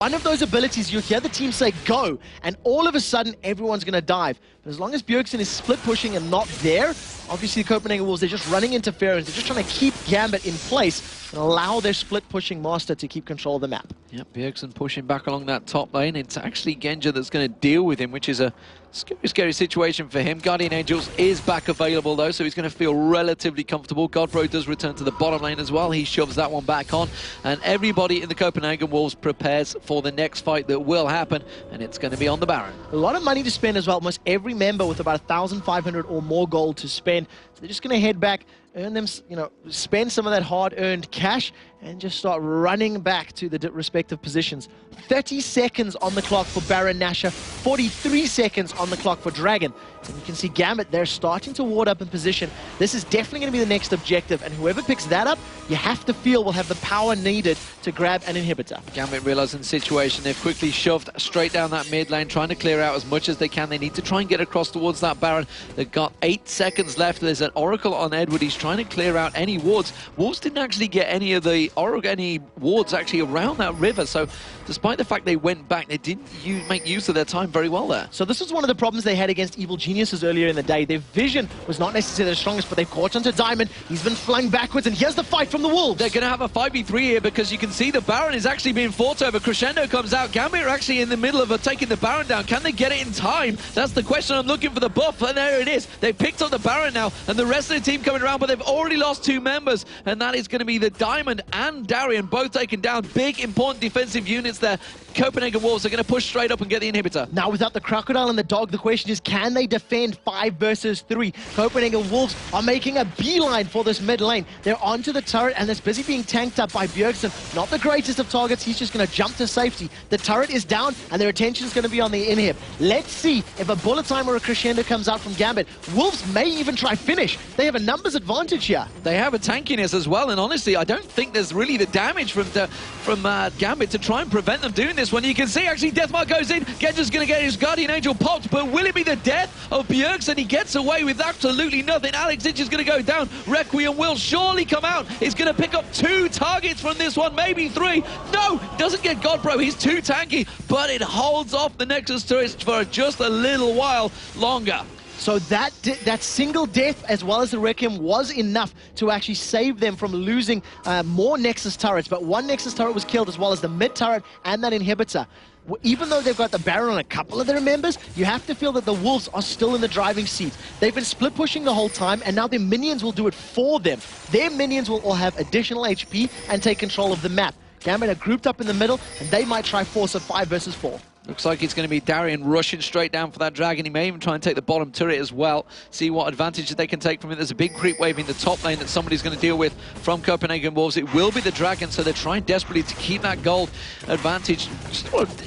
One of those abilities, you hear the team say go, and all of a sudden everyone's going to dive. But as long as Bjergsen is split pushing and not there, obviously the Copenhagen Wolves, they're just running interference. They're just trying to keep Gambit in place and allow their split pushing master to keep control of the map. Yep, Bjergsen pushing back along that top lane. It's actually Genja that's going to deal with him, which is a scary situation for him. Guardian Angels is back available though, so he's going to feel relatively comfortable. Godbro does return to the bottom lane as well. He shoves that one back on, and everybody in the Copenhagen Wolves prepares for the next fight that will happen, and it's going to be on the Baron. A lot of money to spend as well. Almost every member with about 1,500 or more gold to spend. So they're just going to head back, earn them, spend some of that hard-earned cash, and just start running back to the respective positions. 30 seconds on the clock for Baron Nashor, 43 seconds on the clock for Dragon. And you can see Gambit, they're starting to ward up in position. This is definitely going to be the next objective, and whoever picks that up, you have to feel will have the power needed to grab an inhibitor. Gambit realizing the situation, they've quickly shoved straight down that mid lane, trying to clear out as much as they can. They need to try and get across towards that Baron. They've got 8 seconds left. There's an Oracle on Edward. He's trying to clear out any wards. Wolves didn't actually get any of the Oracle, any wards actually around that river, so despite the fact they went back, they didn't make use of their time very well there. So this was one of the problems they had against Evil Geniuses earlier in the day. Their vision was not necessarily the strongest, but they've caught onto Diamond. He's been flung backwards, and here's the fight from the Wolves. They're going to have a 5v3 here because you can see the Baron is actually being fought over. Crescendo comes out. Gambit are actually in the middle of taking the Baron down. Can they get it in time? That's the question. I'm looking for the buff, and there it is. They've picked up the Baron now, and the rest of the team coming around, but they've already lost 2 members, and that is going to be the Diamond and Darian, both taken down. Big, important defensive units there. Copenhagen Wolves are going to push straight up and get the inhibitor. Now, without the Crocodile and the Dog, the question is, can they defend 5 versus 3? Copenhagen Wolves are making a beeline for this mid lane. They're onto the turret, and it's busy being tanked up by Bjergsen. Not the greatest of targets. He's just going to jump to safety. The turret is down, and their attention is going to be on the inhib. Let's see if a bullet time or a crescendo comes out from Gambit. Wolves may even try finish. They have a numbers advantage here. They have a tankiness as well, and honestly, I don't think there's really the damage from Gambit to try and prevent them doing this one. You can see actually Deathmark goes in. Genja's going to get his Guardian Angel popped, but will it be the death of Bjergsen? He gets away with absolutely nothing. Alex Itch is going to go down. Requiem will surely come out. He's going to pick up 2 targets from this one, maybe 3. No, doesn't get Godbro. He's too tanky, but it holds off the Nexus turret for just a little while longer. So that single death, as well as the Requiem, was enough to actually save them from losing more Nexus turrets. But 1 Nexus turret was killed, as well as the mid turret and that inhibitor. Even though they've got the Baron on a couple of their members, you have to feel that the Wolves are still in the driving seat. They've been split pushing the whole time, and now their minions will do it for them. Their minions will all have additional HP and take control of the map. Gambit are grouped up in the middle, and they might try force a 5 versus 4. Looks like it's going to be Darian rushing straight down for that Dragon. He may even try and take the bottom turret as well. See what advantage they can take from it. There's a big creep wave in the top lane that somebody's going to deal with from Copenhagen Wolves. It will be the Dragon, so they're trying desperately to keep that gold advantage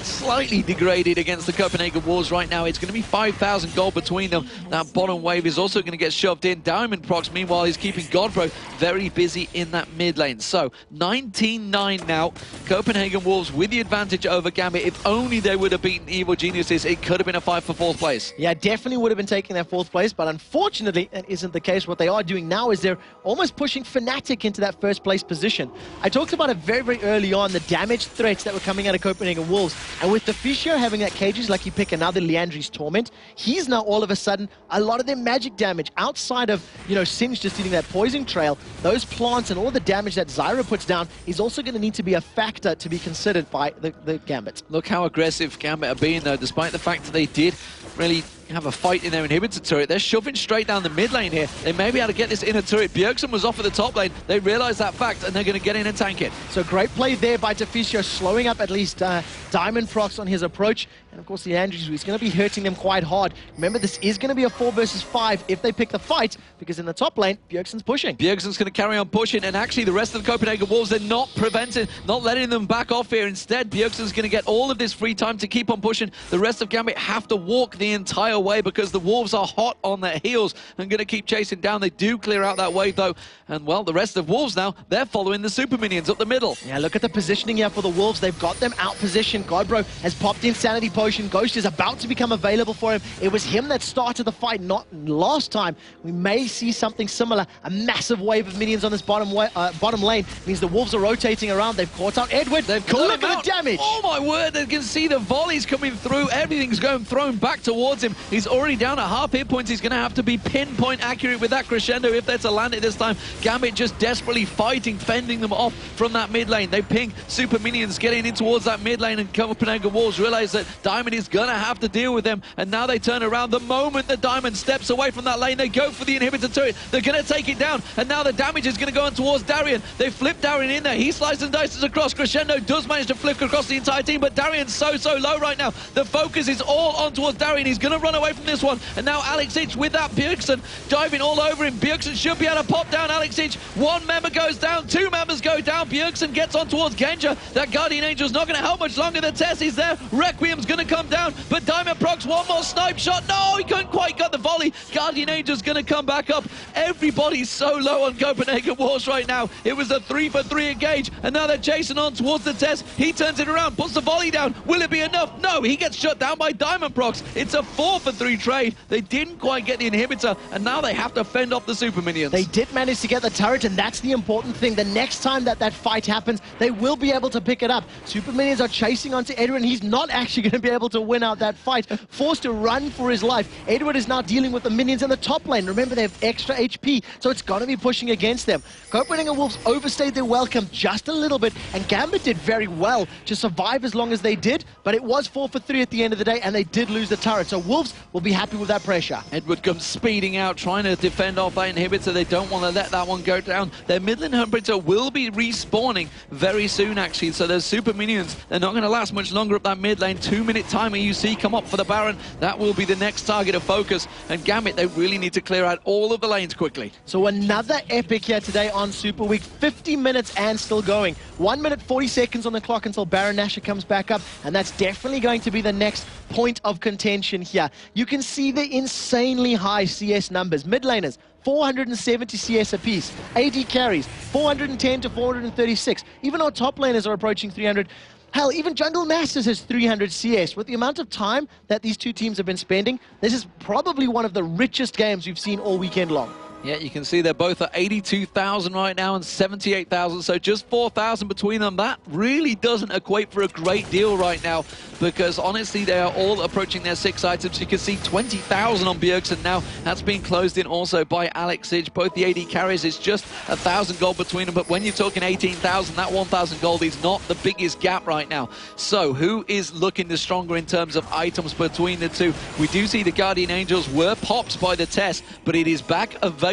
slightly degraded against the Copenhagen Wolves right now. It's going to be 5,000 gold between them. That bottom wave is also going to get shoved in. Diamond Prox, meanwhile, is keeping Godbro very busy in that mid lane. So, 19-9 now. Copenhagen Wolves with the advantage over Gambit. If only they would have beaten Evil Geniuses, it could have been a fight for 4th place. Yeah, definitely would have been taking that 4th place, but unfortunately, that isn't the case. What they are doing now is they're almost pushing Fnatic into that 1st place position. I talked about it very, very early on, the damage threats that were coming out of Copenhagen Wolves, and with Deficio having that cages, like you pick another Liandry's Torment, he's now all of a sudden a lot of their magic damage outside of, Singe just eating that poison trail. Those plants and all the damage that Zyra puts down is also going to need to be a factor to be considered by the Gambit. Look how aggressive Gambit are being, though, despite the fact that they did really have a fight in their inhibitor turret. They're shoving straight down the mid lane here. They may be able to get this inner turret. Bjergsen was off at the top lane. They realize that fact, and they're going to get in and tank it. So great play there by Deficio, slowing up at least Diamond Prox on his approach. And of course, the Andrews is going to be hurting them quite hard. Remember, this is going to be a 4 versus 5 if they pick the fight, because in the top lane, Bjergsen's pushing. Bjergsen's going to carry on pushing, and actually the rest of the Copenhagen Wolves, they're not letting them back off here. Instead, Bjergsen's going to get all of this free time to keep on pushing. The rest of Gambit have to walk the entire away because the Wolves are hot on their heels and going to keep chasing down. They do clear out that wave, though. And, well, the rest of Wolves now, they're following the Super Minions up the middle. Yeah, look at the positioning here for the Wolves. They've got them out positioned. Godbro has popped Insanity Potion. Ghost is about to become available for him. It was him that started the fight, not last time. We may see something similar. A massive wave of minions on this bottom lane means the Wolves are rotating around. They've caught out Edward. They've caught Look at the damage. Oh my word, they can see the volleys coming through. Everything's going thrown back towards him. He's already down at half hit points. He's going to have to be pinpoint accurate with that crescendo if they're to land it this time. Gambit just desperately fighting, fending them off from that mid lane. They ping Super Minions getting in towards that mid lane, and Copenhagen Wolves realize that Diamond is going to have to deal with them, and now they turn around. The moment that Diamond steps away from that lane, they go for the inhibitor turret. They're going to take it down, and now the damage is going to go on towards Darian. They flip Darian in there. He slices and dices across. Crescendo does manage to flip across the entire team, but Darian's so low right now. The focus is all on towards Darian. He's going to run away from this one, and now Alex Ich with that Bjergsen diving all over him. Bjergsen should be able to pop down Alex Ich. One member goes down, two members go down. Bjergsen gets on towards Genja. That Guardian Angel's not going to help much longer. The Tess is there. Requiem's going to come down, but Diamond procs one more snipe shot. No, he couldn't quite get the volley. Guardian Angel's going to come back up. Everybody's so low on Copenhagen Wolves right now. It was a 3-for-3 engage, and now they're chasing on towards the Tess. He turns it around, puts the volley down. Will it be enough? No, he gets shut down by Diamond procs. It's a 4-for-3 trade. They didn't quite get the inhibitor, and now they have to fend off the Super Minions. They did manage to get the turret, and that's the important thing. The next time that fight happens, they will be able to pick it up. Super Minions are chasing onto Edward, and he's not actually going to be able to win out that fight. Forced to run for his life. Edward is now dealing with the minions in the top lane. Remember, they have extra HP, so it's going to be pushing against them. Copenhagen Wolves overstayed their welcome just a little bit, and Gambit did very well to survive as long as they did, but it was 4-for-3 at the end of the day, and they did lose the turret, so Wolves will be happy with that pressure. Edward comes speeding out, trying to defend off that inhibitor. They don't want to let that one go down. Their mid lane inhibitor will be respawning very soon, actually, so those Super Minions, they're not going to last much longer up that mid lane. 2-minute timer you see come up for the Baron. That will be the next target of focus, and Gambit, they really need to clear out all of the lanes quickly. So another epic here today on Super Week. 50 minutes and still going. 1 minute 40 seconds on the clock until Baron Nashor comes back up, and that's definitely going to be the next point of contention here. You can see the insanely high CS numbers. Mid laners, 470 CS apiece. AD carries, 410 to 436. Even our top laners are approaching 300. Hell, even Jungle Masters has 300 CS. With the amount of time that these two teams have been spending, this is probably one of the richest games we've seen all weekend long. Yeah, you can see they're both at 82,000 right now and 78,000, so just 4,000 between them. That really doesn't equate for a great deal right now, because honestly, they are all approaching their 6 items. You can see 20,000 on Bjergsen now. That's being closed in also by Alex Ich. Both the AD carries, it's just 1,000 gold between them, but when you're talking 18,000, that 1,000 gold is not the biggest gap right now. So who is looking the stronger in terms of items between the two? We do see the Guardian Angels were popped by the Tess, but it is back available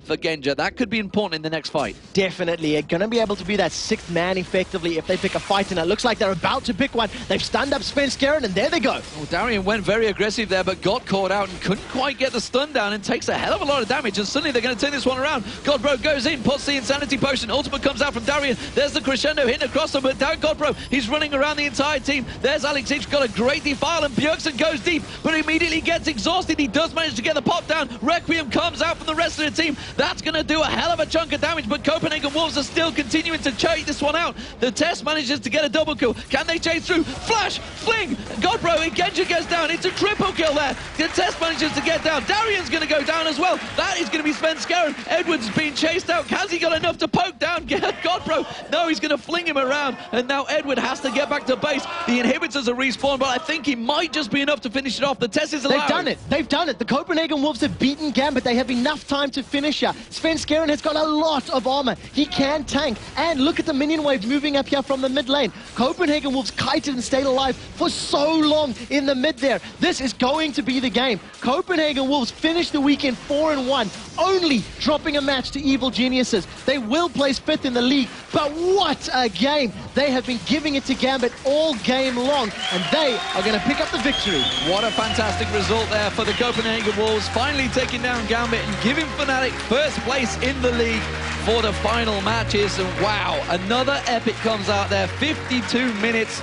for Genja. That could be important in the next fight. Definitely. They're going to be able to be that 6th man effectively if they pick a fight, and it looks like they're about to pick one. They've stunned up Svenskeren, and there they go. Well, Darian went very aggressive there, but got caught out and couldn't quite get the stun down, and takes a hell of a lot of damage, and suddenly they're going to turn this one around. Godbro goes in, puts the Insanity Potion. Ultimate comes out from Darian. There's the Crescendo hitting across them, but Godbro, he's running around the entire team. There's Alex Ich, got a great defile, and Bjergsen goes deep, but immediately gets exhausted. He does manage to get the pop down. Requiem comes out from the rest of the team. That's going to do a hell of a chunk of damage, but Copenhagen Wolves are still continuing to chase this one out. The Tess manages to get a double kill. Can they chase through? Flash! Fling! Godbro, Genja gets down. It's a triple kill there. The Tess manages to get down. Darian's going to go down as well. That is going to be Svenskeren. Edwards being chased out. Has he got enough to poke down Godbro? No, he's going to fling him around, and now Edward has to get back to base. The inhibitors are respawned, but I think he might just be enough to finish it off. The Tess is allowed. They've done it. They've done it. The Copenhagen Wolves have beaten Gambit. They have enough time to finish here. Svenskeren has got a lot of armor. He can tank. And look at the minion wave moving up here from the mid lane. Copenhagen Wolves kited and stayed alive for so long in the mid there. This is going to be the game. Copenhagen Wolves finished the weekend 4-1, only dropping a match to Evil Geniuses. They will place 5th in the league, but what a game. They have been giving it to Gambit all game long, and they are going to pick up the victory. What a fantastic result there for the Copenhagen Wolves, finally taking down Gambit and giving Fnatic first place in the league for the final matches. And wow, another epic comes out there. 52 minutes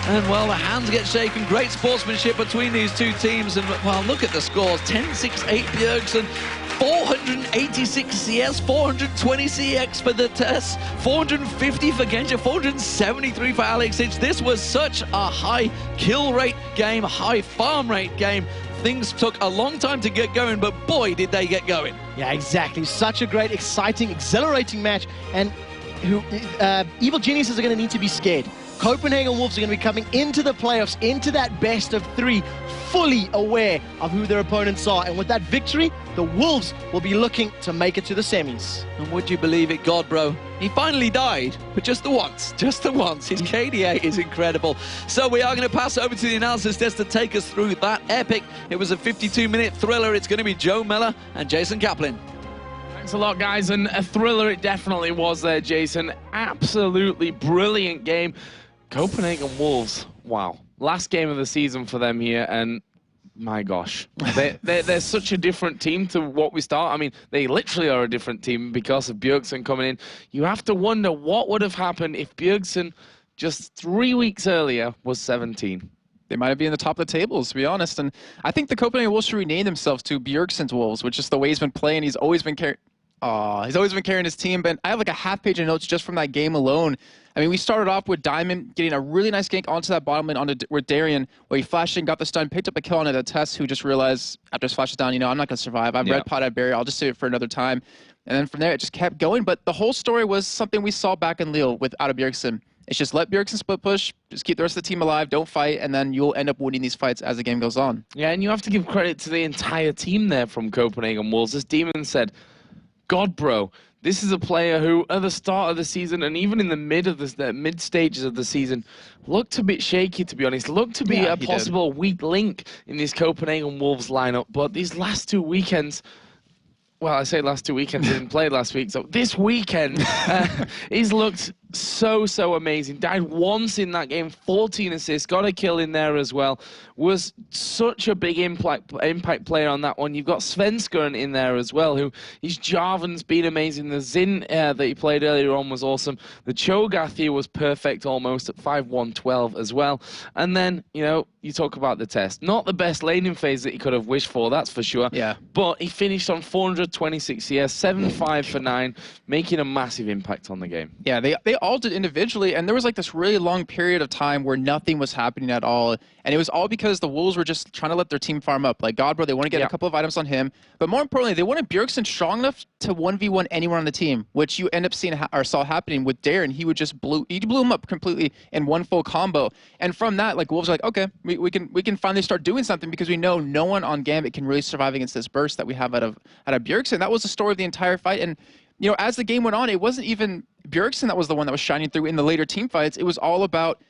And, well, the hands get shaken. Great sportsmanship between these two teams. And, well, look at the scores. 10-6-8 Bjergsen. 486 CS, 420 CX for the Tess, 450 for Genja, 473 for Alex Hitch. This was such a high kill rate game, high farm rate game. Things took a long time to get going, but boy, did they get going. Yeah, exactly. Such a great, exciting, exhilarating match. And Evil Geniuses are going to need to be scared. Copenhagen Wolves are going to be coming into the playoffs, into that best of 3, fully aware of who their opponents are. And with that victory, the Wolves will be looking to make it to the semis. And would you believe it, God, bro? He finally died, but just the once. Just the once. His KDA is incredible. So we are going to pass over to the analysis desk to take us through that epic. It was a 52-minute thriller. It's going to be Joe Meller and Jason Kaplan. Thanks a lot, guys, and a thriller it definitely was there, Jason. Absolutely brilliant game. Copenhagen Wolves, wow. Last game of the season for them here, and my gosh, they're such a different team to what we start. I mean, they literally are a different team because of Bjergsen coming in. You have to wonder what would have happened if Bjergsen just 3 weeks earlier was 17. They might be in the top of the tables, to be honest. And I think the Copenhagen Wolves should rename themselves to Bjergsen's Wolves, which is the way he's been playing. He's always been carrying his team. But I have like a half page of notes just from that game alone. I mean, we started off with Diamond getting a really nice gank onto that bottom lane with Darien, where he flashed in, got the stun, picked up a kill on the Tess, who just realized after his flash is down, you know, I'm not going to survive. I'm red pot at barrier. I'll just save it for another time. And then from there, it just kept going. But the whole story was something we saw back in Lille with out of Bjergsen. It's just let Bjergsen split push, just keep the rest of the team alive, don't fight, and then you'll end up winning these fights as the game goes on. Yeah, and you have to give credit to the entire team there from Copenhagen Wolves. As Demon said, God, bro, this is a player who, at the start of the season and even in the mid stages of the season, looked a bit shaky, to be honest. Looked to be a possible weak link in this Copenhagen Wolves lineup. But these last 2 weekends, well, I say last 2 weekends, he didn't play last week. So this weekend, he's looked so amazing. Died once in that game, 14 assists, got a kill in there as well. Was such a big impact player on that one. You've got Svenskeren in there as well, who his Jarvan's been amazing. The Zin that he played earlier on was awesome. The Cho'Gath here was perfect almost at 5-1-12 as well. And then, you know, you talk about the test. Not the best laning phase that he could have wished for, that's for sure. Yeah. But he finished on 426 CS, 7-5 for 9, making a massive impact on the game. Yeah, they all did individually, and there was like this really long period of time where nothing was happening at all, and it was all because the Wolves were just trying to let their team farm up. Like Godbro, they want to get a couple of items on him, but more importantly, they wanted Bjergsen strong enough to 1v1 anyone on the team, which you end up seeing or saw happening with Darren. He blew him up completely in one full combo, and from that, like Wolves are like, okay, we can finally start doing something because we know no one on Gambit can really survive against this burst that we have out of Bjergsen. That was the story of the entire fight, and you know, as the game went on, it wasn't even Bjergsen that was the one that was shining through in the later team fights. It was all about,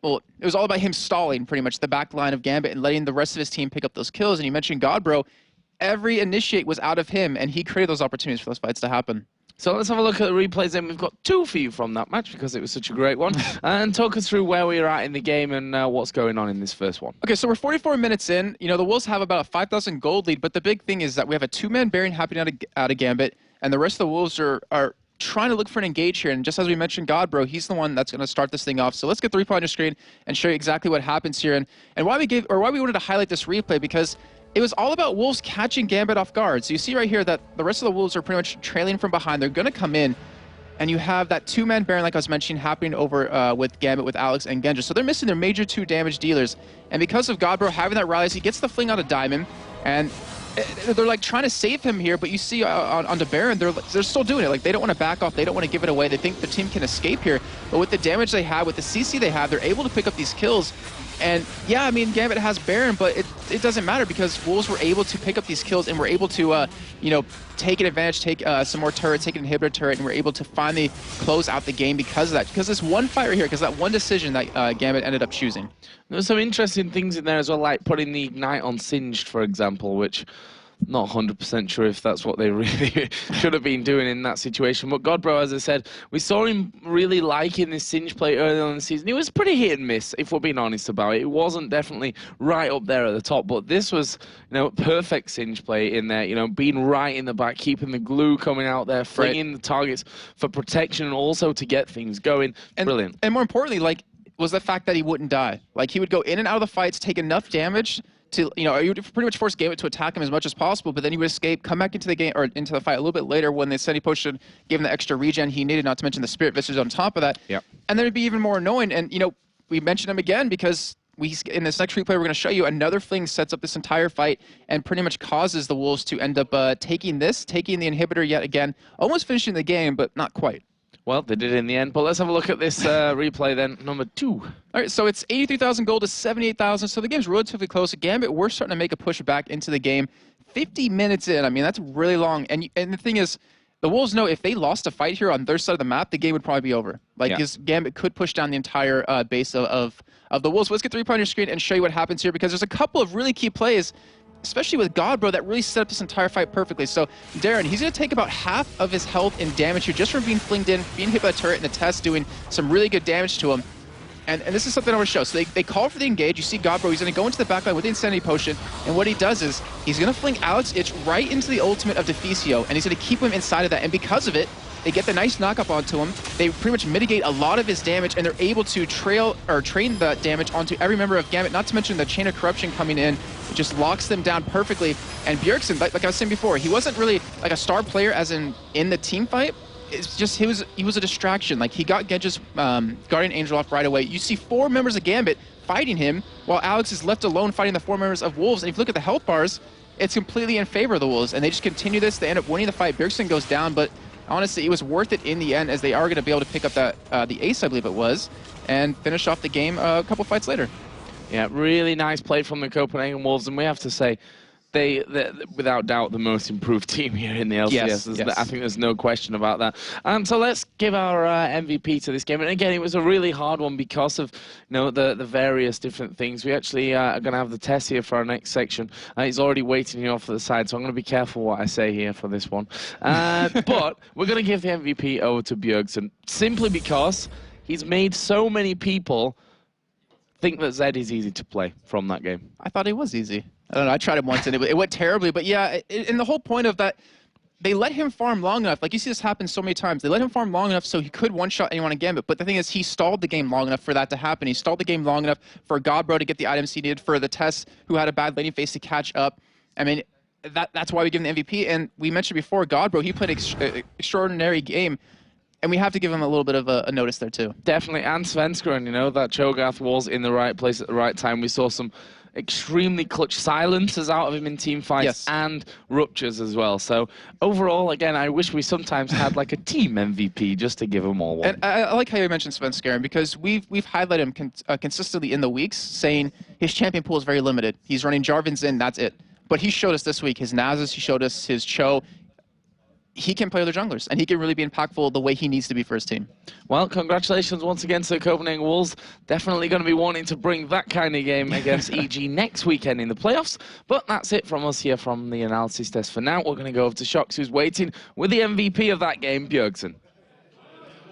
well, it was all about him stalling pretty much the back line of Gambit and letting the rest of his team pick up those kills. And you mentioned Godbro. Every initiate was out of him, and he created those opportunities for those fights to happen. So let's have a look at the replays then. We've got 2 for you from that match because it was such a great one. And talk us through where we are at in the game and what's going on in this first one. Okay, so we're 44 minutes in. You know, the Wolves have about a 5,000 gold lead, but the big thing is that we have a 2-man Baron happening out of Gambit, and the rest of the Wolves are trying to look for an engage here. And just as we mentioned, Godbro, he's the one that's going to start this thing off. So let's get the replay on your screen and show you exactly what happens here and why we wanted to highlight this replay, because it was all about Wolves catching Gambit off guard. So you see right here that the rest of the Wolves are pretty much trailing from behind. They're going to come in, and you have that 2-man Baron, like I was mentioning, happening over with Gambit, with Alex and Genja. So they're missing their major 2 damage dealers. And because of Godbro having that rally, he gets the fling out of Diamond, and they're like trying to save him here, but you see on the Baron, they're still doing it. Like, they don't want to back off. They don't want to give it away. They think the team can escape here. But with the damage they have, with the CC they have, they're able to pick up these kills. And yeah, I mean, Gambit has Baron, but it doesn't matter because Wolves were able to pick up these kills and were able to, you know, take an advantage, take some more turrets, take an inhibitor turret, and we're able to finally close out the game because of that. Because this one fight right here, because that one decision that Gambit ended up choosing. There's some interesting things in there as well, like putting the Ignite on Singed, for example, which not 100% sure if that's what they really should have been doing in that situation. But Godbro, as I said, we saw him really liking this Singe play early on in the season. It was pretty hit and miss, if we're being honest about it. It wasn't definitely right up there at the top, but this was, you know, perfect Singe play in there, you know, being right in the back, keeping the glue coming out there, flinging the targets for protection and also to get things going. Brilliant. And more importantly, like, was the fact that he wouldn't die. Like, he would go in and out of the fights, take enough damage to, you would pretty much force Gambit to attack him as much as possible, but then he would escape, come back into the game, or into the fight a little bit later when the Sendy potion gave him the extra regen he needed, not to mention the Spirit Visage on top of that. Yep. And then it'd be even more annoying, and, we mentioned him again because in this next replay we're going to show you, another fling sets up this entire fight and pretty much causes the Wolves to end up taking the inhibitor yet again, almost finishing the game, but not quite. Well, they did in the end, but let's have a look at this replay then, number 2. All right, so it's 83,000 gold to 78,000, so the game's relatively close. Gambit, we're starting to make a push back into the game. 50 minutes in, I mean, that's really long. And the thing is, the Wolves know if they lost a fight here on their side of the map, the game would probably be over. Like, because Gambit could push down the entire base of the Wolves. So let's get the replay on your screen and show you what happens here, because there's a couple of really key plays, especially with Godbro, that really set up this entire fight perfectly. So Darren, he's going to take about half of his health in damage here just from being flinged in, being hit by a turret in the test, doing some really good damage to him. And this is something I want to show. So they call for the engage. You see Godbro, he's going to go into the backline with the Insanity Potion, and what he does is he's going to fling Alex Itch right into the ultimate of Deficio, and he's going to keep him inside of that. And because of it, they get the nice knock-up onto him. They pretty much mitigate a lot of his damage, and they're able to train the damage onto every member of Gambit, not to mention the Chain of Corruption coming in. It just locks them down perfectly. And Bjergsen, like I was saying before, he wasn't really like a star player as in the team fight. It's just he was a distraction. Like, he got Gedge's Guardian Angel off right away. You see 4 members of Gambit fighting him, while Alex is left alone fighting the 4 members of Wolves. And if you look at the health bars, it's completely in favor of the Wolves, and they just continue this. They end up winning the fight. Bjergsen goes down, but honestly, it was worth it in the end, as they are going to be able to pick up that the ace, I believe it was, and finish off the game a couple fights later. Yeah, really nice play from the Copenhagen Wolves, and we have to say, they're without doubt the most improved team here in the LCS. Yes. I think there's no question about that. So let's give our MVP to this game. And again, it was a really hard one because of the various different things. We actually are going to have the test here for our next section. He's already waiting here off to the side, so I'm going to be careful what I say here for this one. But we're going to give the MVP over to Bjergsen, simply because he's made so many people think that Zed is easy to play from that game. I thought it was easy. I don't know, I tried it once and it went terribly, but yeah, and the whole point of that, they let him farm long enough. Like, you see this happen so many times. They let him farm long enough so he could one-shot anyone in Gambit, but the thing is, he stalled the game long enough for that to happen. He stalled the game long enough for Godbro to get the items he needed, for the Test, who had a bad laning phase, to catch up. I mean, that's why we give him the MVP, and we mentioned before, Godbro, he played an extraordinary game, and we have to give him a little bit of a notice there too. Definitely, and Svenskeren, that Cho'Gath was in the right place at the right time. We saw some extremely clutch silences out of him in team fights, and ruptures as well. So overall, again, I wish we sometimes had like a team MVP just to give them all one. And I like how you mentioned Svenskeren, because we've highlighted him consistently in the weeks, saying his champion pool is very limited. He's running Jarvan's in, that's it. But he showed us this week his Nasus, he showed us his Cho. He can play other junglers, and he can really be impactful the way he needs to be for his team. Well, congratulations once again to the Copenhagen Wolves. Definitely going to be wanting to bring that kind of game against EG next weekend in the playoffs. But that's it from us here from the analysis desk for now. We're going to go over to Shox, who's waiting with the MVP of that game, Bjergsen.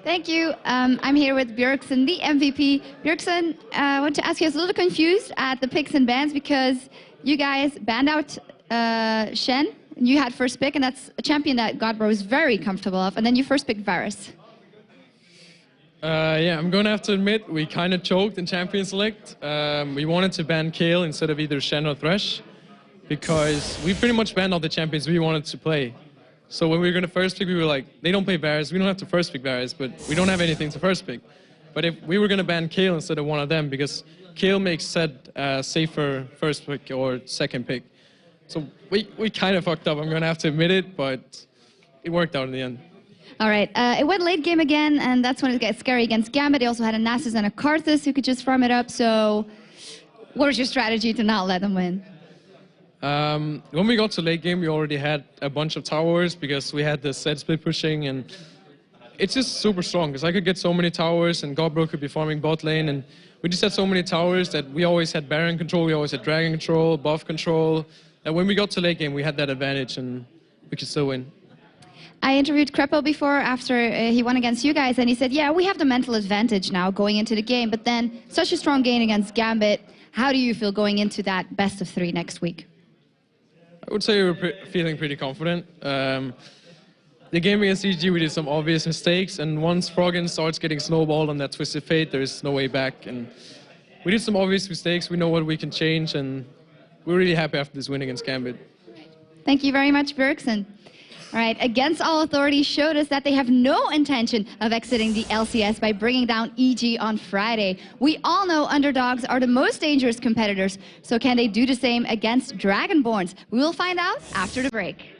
Thank you. I'm here with Bjergsen, the MVP. Bjergsen, I want to ask you, I was a little confused at the picks and bans because you guys banned out Shen. You had first pick, and that's a champion that Godbro is very comfortable of, and then you first picked Varus. Yeah, I'm going to have to admit, we kind of choked in Champion Select. We wanted to ban Kayle instead of either Shen or Thresh, because we pretty much banned all the champions we wanted to play. So when we were going to first pick, we were like, they don't play Varus, we don't have to first pick Varus, but we don't have anything to first pick. But if we were going to ban Kayle instead of one of them, because Kayle makes Zed safer first pick or second pick. So we kind of fucked up, I'm going to have to admit it, but it worked out in the end. All right, it went late game again, and that's when it gets scary against Gambit. They also had a Nasus and a Karthus who could just farm it up, so what was your strategy to not let them win? When we got to late game, we already had a bunch of towers because we had the Zed split pushing, and it's just super strong because I could get so many towers, and Godbro could be farming bot lane, and we just had so many towers that we always had Baron control, we always had Dragon control, buff control. And when we got to late game, we had that advantage, and we could still win. I interviewed Krepo before after he won against you guys, and he said, yeah, we have the mental advantage now going into the game, but then such a strong game against Gambit. How do you feel going into that best of 3 next week? I would say we're feeling pretty confident. the game against EG, we did some obvious mistakes, and once Froggen starts getting snowballed on that Twisted Fate, there's no way back. And we did some obvious mistakes. We know what we can change, and we're really happy after this win against Gambit. Thank you very much, Bjergsen. All right, Against All Authority showed us that they have no intention of exiting the LCS by bringing down EG on Friday. We all know underdogs are the most dangerous competitors, so can they do the same against Dragonborns? We will find out after the break.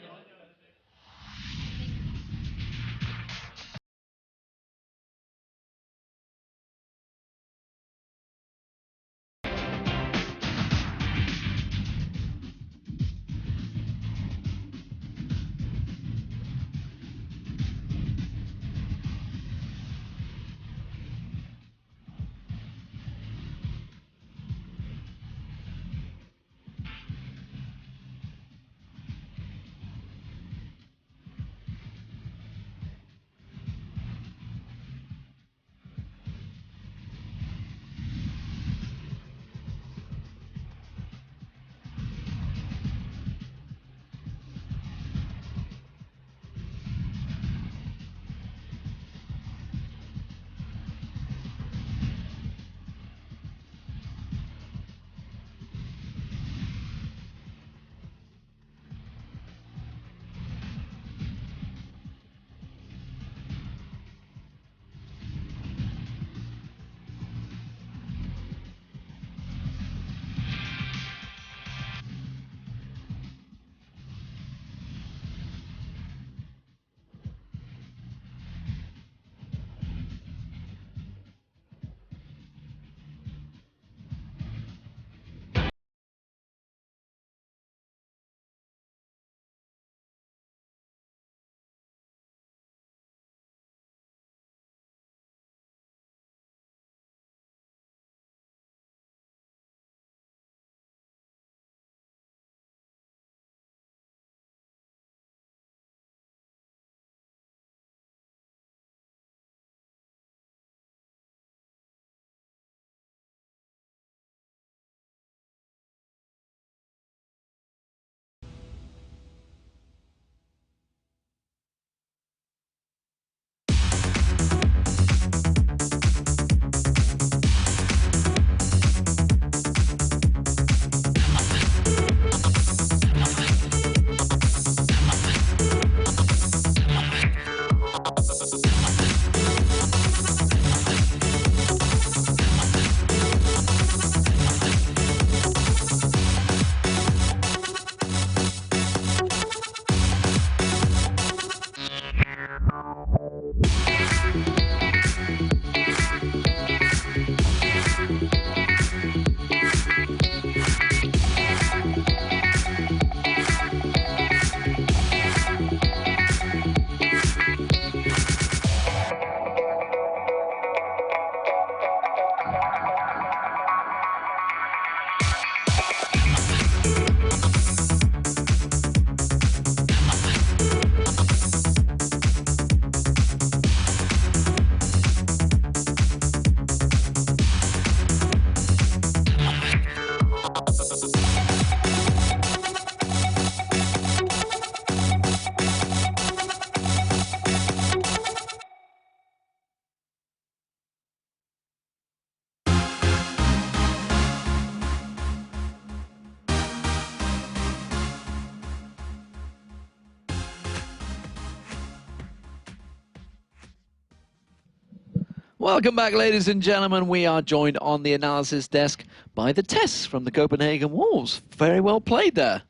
Welcome back, ladies and gentlemen. We are joined on the analysis desk by the Tess from the Copenhagen Wolves. Very well played there.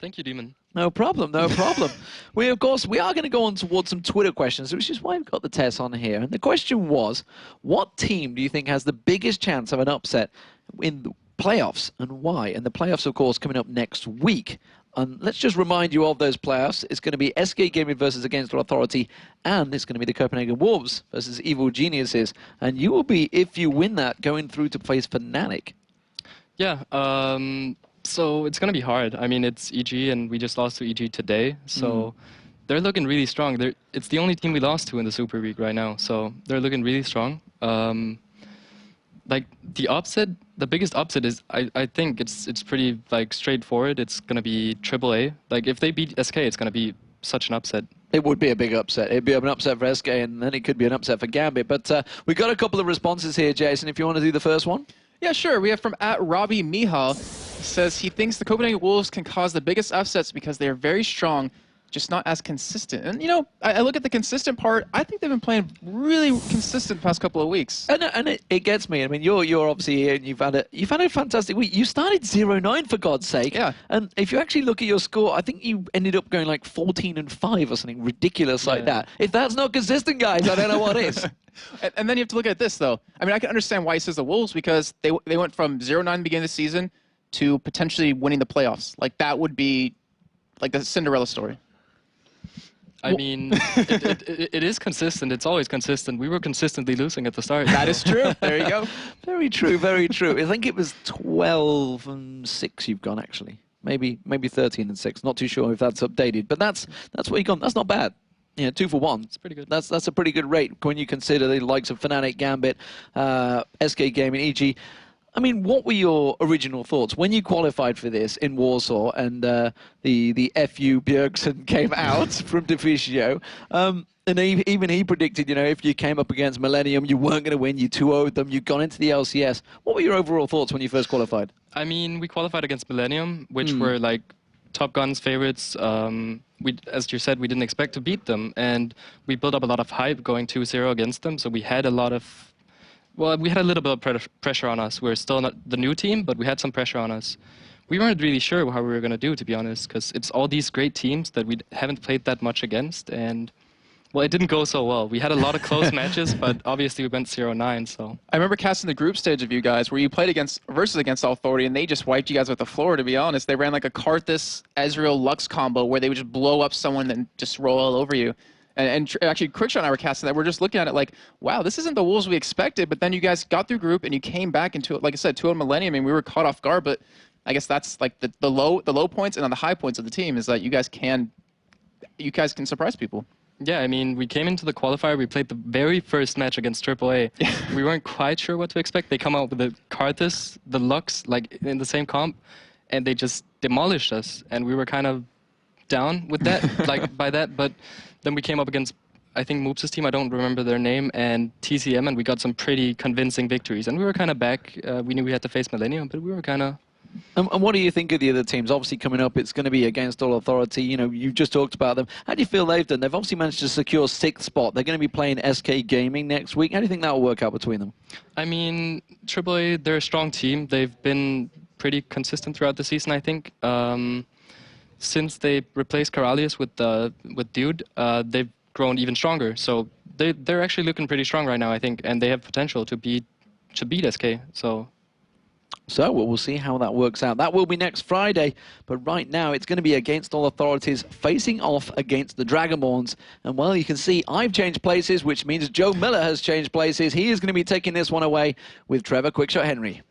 Thank you, Demon. No problem, no problem. We are going to go on towards some Twitter questions, which is why we've got the Tess on here. And the question was, what team do you think has the biggest chance of an upset in the playoffs, and why? And the playoffs, of course, coming up next week. Let's just remind you of those playoffs. It's going to be SK Gaming versus Against All Authority, and it's going to be the Copenhagen Wolves versus Evil Geniuses. And you will be, if you win that, going through to face Fnatic. Yeah, so it's going to be hard. I mean, it's EG, and we just lost to EG today. So they're looking really strong. It's the only team we lost to in the Super League right now. So they're looking really strong. Like, the upset, the biggest upset is, I think it's pretty, like, straightforward. It's going to be AAA. Like, if they beat SK, it's going to be such an upset. It would be a big upset. It'd be an upset for SK, and then it could be an upset for Gambit. But we got a couple of responses here, Jason, if you want to do the first one. Yeah, sure. We have from @Robbie Mihal, says he thinks the Copenhagen Wolves can cause the biggest upsets because they are very strong, just not as consistent. And, you know, I look at the consistent part. I think they've been playing really consistent the past couple of weeks. And it gets me. I mean, you're obviously here, and you've had a fantastic week. You started 0-9 for God's sake. Yeah. And if you actually look at your score, I think you ended up going like 14-5 or something ridiculous like that. If that's not consistent, guys, I don't know what is. And then you have to look at this, though. I mean, I can understand why he says the Wolves, because they went from 0-9 beginning of the season to potentially winning the playoffs. Like, that would be like the Cinderella story. I mean, it is consistent. It's always consistent. We were consistently losing at the start. That is true. There you go. Very true, very true. I think it was 12-6 you've gone, actually. Maybe 13-6. Not too sure if that's updated. But that's what you've gone. That's not bad. Yeah, 2 for 1. It's pretty good. That's a pretty good rate when you consider the likes of Fnatic, Gambit, SK Gaming, EG. I mean, what were your original thoughts when you qualified for this in Warsaw and the FU Bjergsen came out from Deficio? And even he predicted, you know, if you came up against Millennium, you weren't going to win. You 2-0'd them. You got into the LCS. What were your overall thoughts when you first qualified? I mean, we qualified against Millennium, which were like Top Gun's favorites. As you said, we didn't expect to beat them, and we built up a lot of hype going 2-0 against them. So we had a lot of, well, we had a little bit of pressure on us. We're still not the new team, but we had some pressure on us. We weren't really sure how we were going to do, to be honest, because it's all these great teams that we haven't played that much against, and well, it didn't go so well. We had a lot of close matches, but obviously we went 0-9, so. I remember casting the group stage of you guys where you played versus against Authority, and they just wiped you guys off the floor, to be honest. They ran like a Karthus, Ezreal, Lux combo where they would just blow up someone and just roll all over you. And actually, Quickshot and I were casting that. We're just looking at it like, wow, this isn't the Wolves we expected. But then you guys got through group and you came back into it. Like I said, 2-0 Millennium. I mean, we were caught off guard, but I guess that's like the low points and on the high points of the team is that you guys can surprise people. Yeah, I mean, we came into the qualifier. We played the very first match against AAA. We weren't quite sure what to expect. They come out with the Karthus, the Lux, like in the same comp, and they just demolished us. And we were kind of down with that, like by that. But then we came up against, I think, Moops' team. I don't remember their name, and TCM, and we got some pretty convincing victories. And we were kind of back. We knew we had to face Millennium, but we were kind of. And what do you think of the other teams? Obviously, coming up, it's going to be against All Authority. You know, you just talked about them. How do you feel they've done? They've obviously managed to secure 6th spot. They're going to be playing SK Gaming next week. How do you think that will work out between them? I mean, AAA, they're a strong team. They've been pretty consistent throughout the season, I think. Since they replaced Coralius with Dude, they've grown even stronger. So they're actually looking pretty strong right now, I think, and they have potential to beat SK. So we'll see how that works out. That will be next Friday, but right now it's going to be against All Authorities facing off against the Dragonborns. And well, you can see I've changed places, which means Joe Miller has changed places. He is going to be taking this one away with Trevor Quickshot Henry.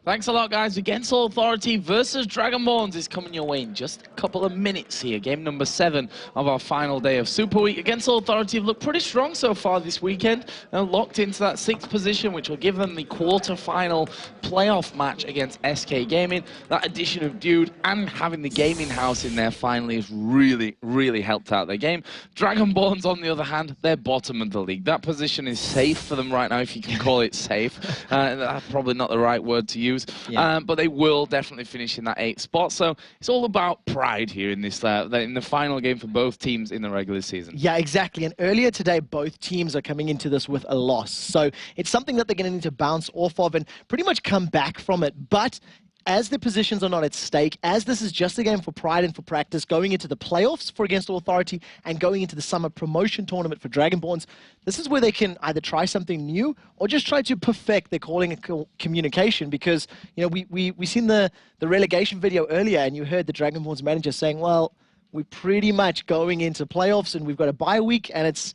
Thanks a lot, guys. Against All Authority versus Dragonborns is coming your way in just a couple of minutes here. Game number 7 of our final day of Super Week. Against All Authority have looked pretty strong so far this weekend and locked into that 6th position, which will give them the quarter-final playoff match against SK Gaming. That addition of Dude and having the gaming house in there finally has really, really helped out their game. Dragonborns, on the other hand, they're bottom of the league. That position is safe for them right now, if you can call it safe. That's probably not the right word to use. Yeah. But they will definitely finish in that 8th spot. So it's all about pride here in this in the final game for both teams in the regular season. Yeah, exactly. And earlier today, both teams are coming into this with a loss. So it's something that they're going to need to bounce off of and pretty much come back from it. But as the positions are not at stake, as this is just a game for pride and for practice, going into the playoffs for Against All Authority and going into the summer promotion tournament for Dragonborns, this is where they can either try something new or just try to perfect their calling and communication. Because, you know, we seen the relegation video earlier, and you heard the Dragonborns manager saying, well, we're pretty much going into playoffs and we've got a bye week and it's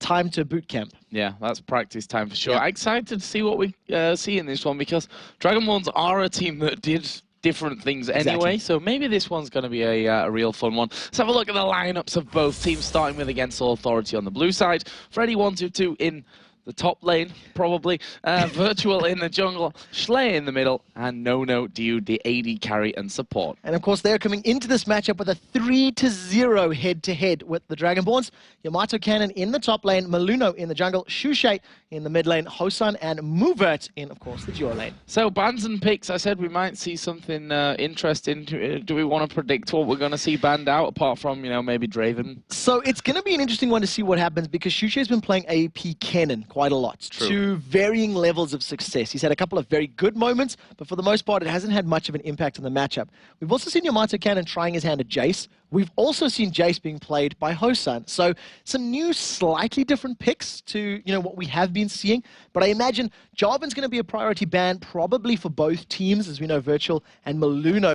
time to boot camp. Yeah, that's practice time for sure. I'm excited to see what we see in this one, because Dragonborns are a team that did different things anyway, so maybe this one's going to be a real fun one. Let's have a look at the lineups of both teams, starting with Against All Authority on the blue side. Freddy122 in the top lane, probably. Virtual in the jungle, Schley in the middle, and No Dude, the AD carry and support. And of course, they're coming into this matchup with a 3-0 head-to-head with the Dragonborns. Yamato Cannon in the top lane, Maluno in the jungle, Shushay in the mid lane, Hosan and Movert in, of course, the duo lane. So, bans and picks, I said we might see something interesting. Do we want to predict what we're going to see banned out, apart from, you know, maybe Draven? So it's going to be an interesting one to see what happens, because Shushay's been playing AP Cannon quite a lot, to varying levels of success. He's had a couple of very good moments, but for the most part, it hasn't had much of an impact on the matchup. We've also seen Yamato Cannon trying his hand at Jace. We've also seen Jace being played by Hosan. So some new, slightly different picks to, you know, what we have been seeing. But I imagine Jarvan's going to be a priority ban probably for both teams, as we know Virtual and Maluno